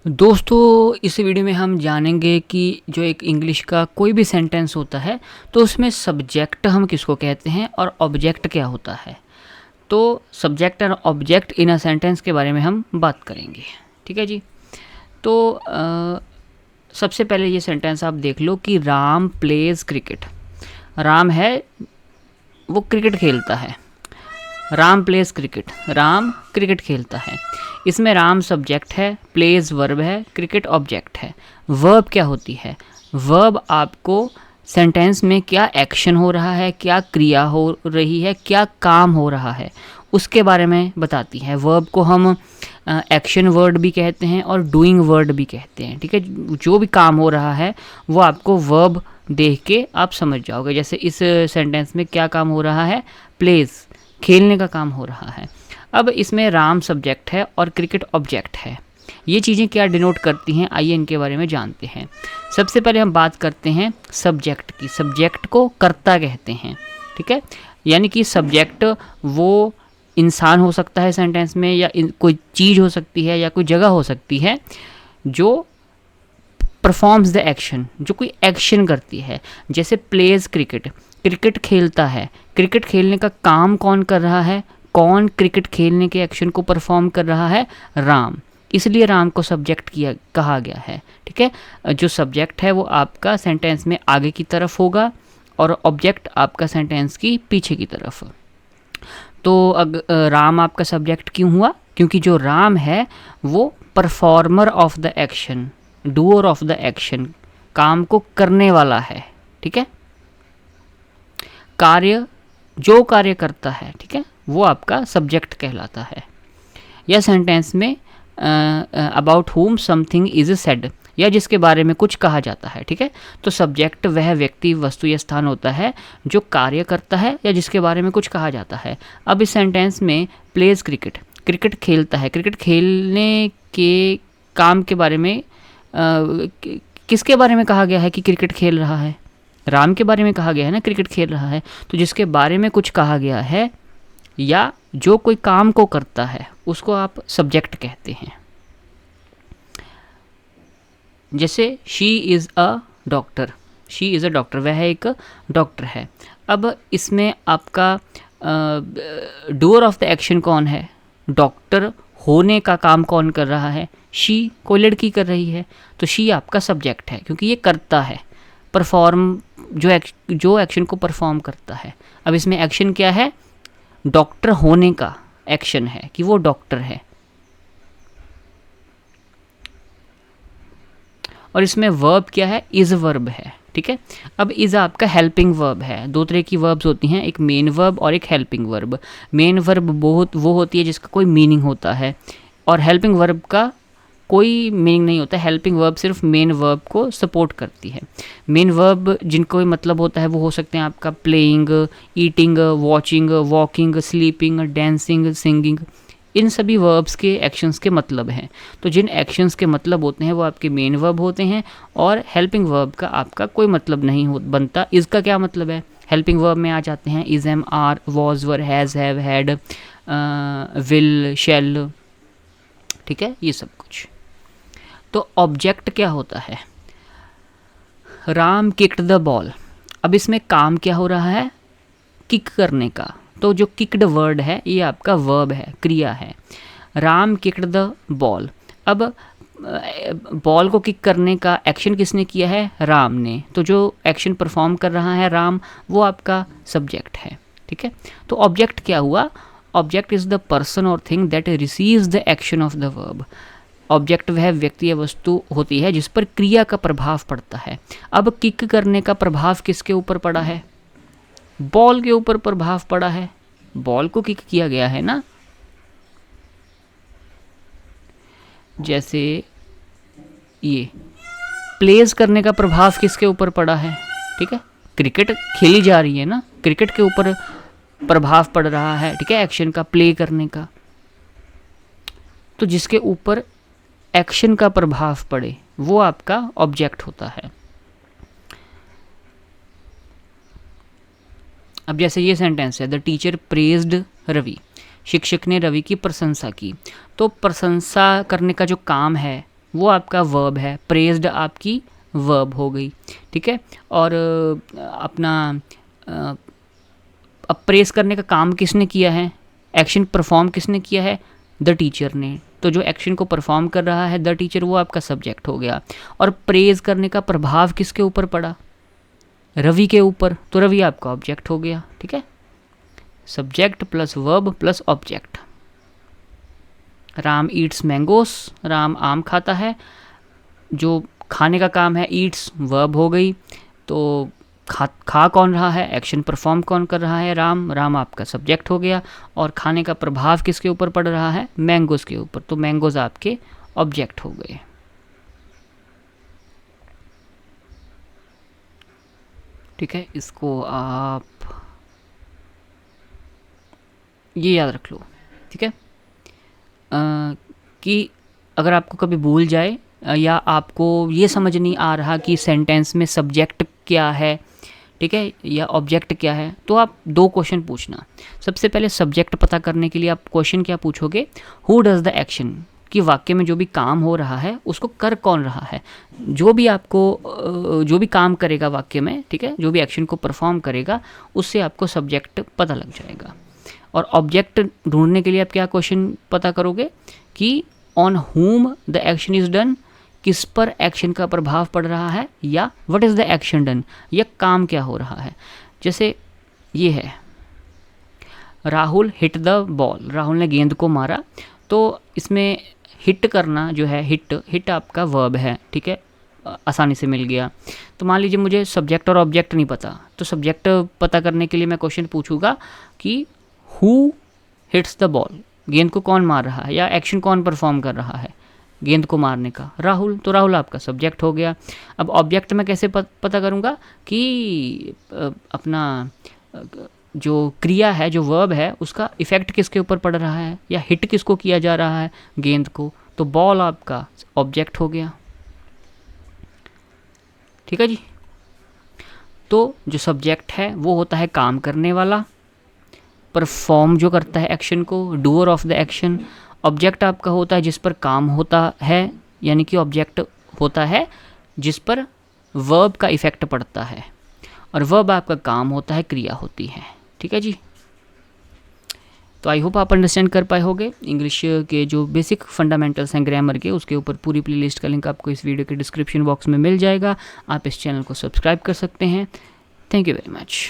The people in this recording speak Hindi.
दोस्तों, इस वीडियो में हम जानेंगे कि जो एक इंग्लिश का कोई भी सेंटेंस होता है तो उसमें सब्जेक्ट हम किसको कहते हैं और ऑब्जेक्ट क्या होता है। तो सब्जेक्ट और ऑब्जेक्ट इन अ सेंटेंस के बारे में हम बात करेंगे। ठीक है जी। तो सबसे पहले ये सेंटेंस आप देख लो कि राम प्लेज क्रिकेट। राम है, वो क्रिकेट खेलता है। Ram pledge cricket, Ram cricket खेलता है। इसमें राम सब्जेक्ट है, प्लेज वर्ब है, क्रिकेट ऑब्जेक्ट है। वर्ब क्या होती है? वर्ब आपको सेंटेंस में क्या एक्शन हो रहा है, क्या क्रिया हो रही है, क्या काम हो रहा है, उसके बारे में बताती है। वर्ब को हम एक्शन वर्ड भी कहते हैं और डूइंग वर्ड भी कहते हैं। ठीक है, जो भी काम हो रहा है वो आपको वर्ब देख के आप समझ जाओगे। जैसे इस सेंटेंस में क्या काम हो रहा है? प्लेज, खेलने का काम हो रहा है। अब इसमें राम सब्जेक्ट है और क्रिकेट ऑब्जेक्ट है। ये चीज़ें क्या डिनोट करती हैं, आइए इनके बारे में जानते हैं। सबसे पहले हम बात करते हैं सब्जेक्ट की। सब्जेक्ट को कर्ता कहते हैं। ठीक है, यानी कि सब्जेक्ट वो इंसान हो सकता है सेंटेंस में, या कोई चीज़ हो सकती है, या कोई जगह हो सकती है जो परफॉर्म्स द एक्शन, जो कोई एक्शन करती है। जैसे प्लेज क्रिकेट, क्रिकेट खेलता है। क्रिकेट खेलने का काम कौन कर रहा है? कौन क्रिकेट खेलने के एक्शन को परफॉर्म कर रहा है? राम। इसलिए राम को सब्जेक्ट किया कहा गया है। ठीक है, जो सब्जेक्ट है वो आपका सेंटेंस में आगे की तरफ होगा और ऑब्जेक्ट आपका सेंटेंस की पीछे की तरफ। तो राम आपका सब्जेक्ट क्यों हुआ? क्योंकि जो राम है वो performer of the action, doer of the action, काम को करने वाला है। ठीक है, कार्य, जो कार्य करता है, ठीक है, वो आपका सब्जेक्ट कहलाता है। या सेंटेंस में अबाउट हुम समथिंग इज सेड, या जिसके बारे में कुछ कहा जाता है। ठीक है, तो सब्जेक्ट वह व्यक्ति, वस्तु या स्थान होता है जो कार्य करता है या जिसके बारे में कुछ कहा जाता है। अब इस सेंटेंस में प्लेज क्रिकेट, क्रिकेट खेलता है। क्रिकेट खेलने के काम के बारे में किसके बारे में कहा गया है कि क्रिकेट खेल रहा है? राम के बारे में कहा गया है ना, क्रिकेट खेल रहा है। तो जिसके बारे में कुछ कहा गया है या जो कोई काम को करता है उसको आप सब्जेक्ट कहते हैं। जैसे she is a doctor, she is a doctor, वह एक डॉक्टर है। अब इसमें आपका डूअर ऑफ द एक्शन कौन है? डॉक्टर होने का काम कौन कर रहा है? शी, कोई लड़की कर रही है। तो शी आपका सब्जेक्ट है क्योंकि ये करता है, परफॉर्म, जो एक्शन को परफॉर्म करता है। अब इसमें एक्शन क्या है? डॉक्टर होने का एक्शन है कि वो डॉक्टर है। और इसमें वर्ब क्या है? इज वर्ब है। ठीक है, अब इज आपका हेल्पिंग वर्ब है। दो तरह की वर्ब्स होती हैं, एक मेन वर्ब और एक हेल्पिंग वर्ब। मेन वर्ब वो होती है जिसका कोई मीनिंग होता है, और हेल्पिंग वर्ब का कोई मीनिंग नहीं होता। हेल्पिंग वर्ब सिर्फ मेन वर्ब को सपोर्ट करती है। मेन वर्ब जिनको भी मतलब होता है वो हो सकते हैं आपका playing, eating, watching, walking, sleeping, dancing, singing. इन सभी वर्ब्स के एक्शंस के मतलब हैं। तो जिन एक्शंस के मतलब होते हैं वो आपके मेन वर्ब होते हैं, और हेल्पिंग वर्ब का आपका कोई मतलब नहीं बनता। इसका क्या मतलब है? हेल्पिंग वर्ब में आ जाते हैं is, am, are, was, were, has, have, had, will, shall. ठीक है, ये सब कुछ। तो ऑब्जेक्ट क्या होता है? Ram kicked the ball. अब इसमें काम क्या हो रहा है? किक करने का। तो जो किक्ड वर्ड है ये आपका वर्ब है, क्रिया है। Ram kicked the ball. अब बॉल को किक करने का एक्शन किसने किया है? राम ने। तो जो एक्शन परफॉर्म कर रहा है राम, वो आपका सब्जेक्ट है। ठीक है, तो ऑब्जेक्ट क्या हुआ? ऑब्जेक्ट इज द पर्सन और thing that receives the action of the verb. Object वह व्यक्ति या वस्तु होती है जिस पर क्रिया का प्रभाव पड़ता है। अब किक करने का प्रभाव किसके ऊपर पड़ा है? बॉल के ऊपर प्रभाव पड़ा है। बॉल को किक किया गया है ना। जैसे ये प्लेस करने का प्रभाव किसके ऊपर पड़ा है? ठीक है, क्रिकेट खेली जा रही है ना, क्रिकेट के ऊपर प्रभाव पड़ रहा है। ठीक है, एक्शन का, प्ले करने का। तो जिसके ऊपर एक्शन का प्रभाव पड़े वो आपका ऑब्जेक्ट होता है। अब जैसे ये सेंटेंस है, द टीचर प्रेज्ड रवि, शिक्षक ने रवि की प्रशंसा की। तो प्रशंसा करने का जो काम है वो आपका वर्ब है, प्रेज्ड आपकी वर्ब हो गई, ठीक है। और अपना अब प्रेस करने का काम किसने किया है, एक्शन परफॉर्म किसने किया है, द टीचर ने। तो जो एक्शन को परफॉर्म कर रहा है द टीचर, वो आपका सब्जेक्ट हो गया। और प्रेज करने का प्रभाव किसके ऊपर पड़ा, रवि के ऊपर, तो रवि आपका ऑब्जेक्ट हो गया, ठीक है। Subject plus verb plus object. Ram Yeats mangoes, Ram आम खाता है, जो खाने का काम है ईट्स वर्ब हो गई, तो खा कौन रहा है, एक्शन परफॉर्म कौन कर रहा है, राम, राम आपका सब्जेक्ट हो गया। और खाने का प्रभाव किसके ऊपर पड़ रहा है, मैंगोज के ऊपर, तो मैंगोज आपके ऑब्जेक्ट हो गए। ठीक है, इसको आप ये याद रख लो, ठीक है। कि अगर आपको कभी भूल जाए या आपको ये समझ नहीं आ रहा कि सेंटेंस में सब्जेक्ट क्या है, ठीक है, या ऑब्जेक्ट क्या है, तो आप 2 क्वेश्चन पूछना। सबसे पहले सब्जेक्ट पता करने के लिए आप क्वेश्चन क्या पूछोगे, हु डज़ द एक्शन, कि वाक्य में जो भी काम हो रहा है उसको कर कौन रहा है। जो भी आपको जो भी काम करेगा वाक्य में, ठीक है, जो भी एक्शन को परफॉर्म करेगा, उससे आपको सब्जेक्ट पता लग जाएगा। और ऑब्जेक्ट ढूंढने के लिए आप क्या क्वेश्चन पता करोगे कि on whom the action is done, किस पर एक्शन का प्रभाव पड़ रहा है, या what is the action done, या काम क्या हो रहा है। जैसे ये है, Rahul hit the ball, Rahul ने गेंद को मारा, तो इसमें हिट करना जो है, हिट आपका वर्ब है, ठीक है, आसानी से मिल गया। तो मान लीजिए मुझे सब्जेक्ट और ऑब्जेक्ट नहीं पता, तो सब्जेक्ट पता करने के लिए मैं क्वेश्चन पूछूंगा कि हु हिट्स द बॉल, गेंद को कौन मार रहा है, या एक्शन कौन परफॉर्म कर रहा है गेंद को मारने का, राहुल, तो राहुल आपका सब्जेक्ट हो गया। अब ऑब्जेक्ट मैं कैसे पता करूँगा कि अपना जो क्रिया है, जो वर्ब है, उसका इफ़ेक्ट किसके ऊपर पड़ रहा है, या हिट किसको किया जा रहा है, गेंद को, तो बॉल आपका ऑब्जेक्ट हो गया, ठीक है जी। तो जो सब्जेक्ट है वो होता है काम करने वाला, परफॉर्म जो करता है एक्शन को, doer of the action. Object आपका होता है जिस पर काम होता है, यानी कि ऑब्जेक्ट होता है जिस पर वर्ब का इफ़ेक्ट पड़ता है, और वर्ब आपका काम होता है, क्रिया होती है, ठीक है जी। तो आई होप आप अंडरस्टैंड कर पाए होंगे इंग्लिश के जो बेसिक फंडामेंटल्स हैं ग्रामर के, उसके ऊपर पूरी प्लेलिस्ट का लिंक आपको इस वीडियो के डिस्क्रिप्शन बॉक्स में मिल जाएगा। आप इस चैनल को सब्सक्राइब कर सकते हैं। Thank you very much.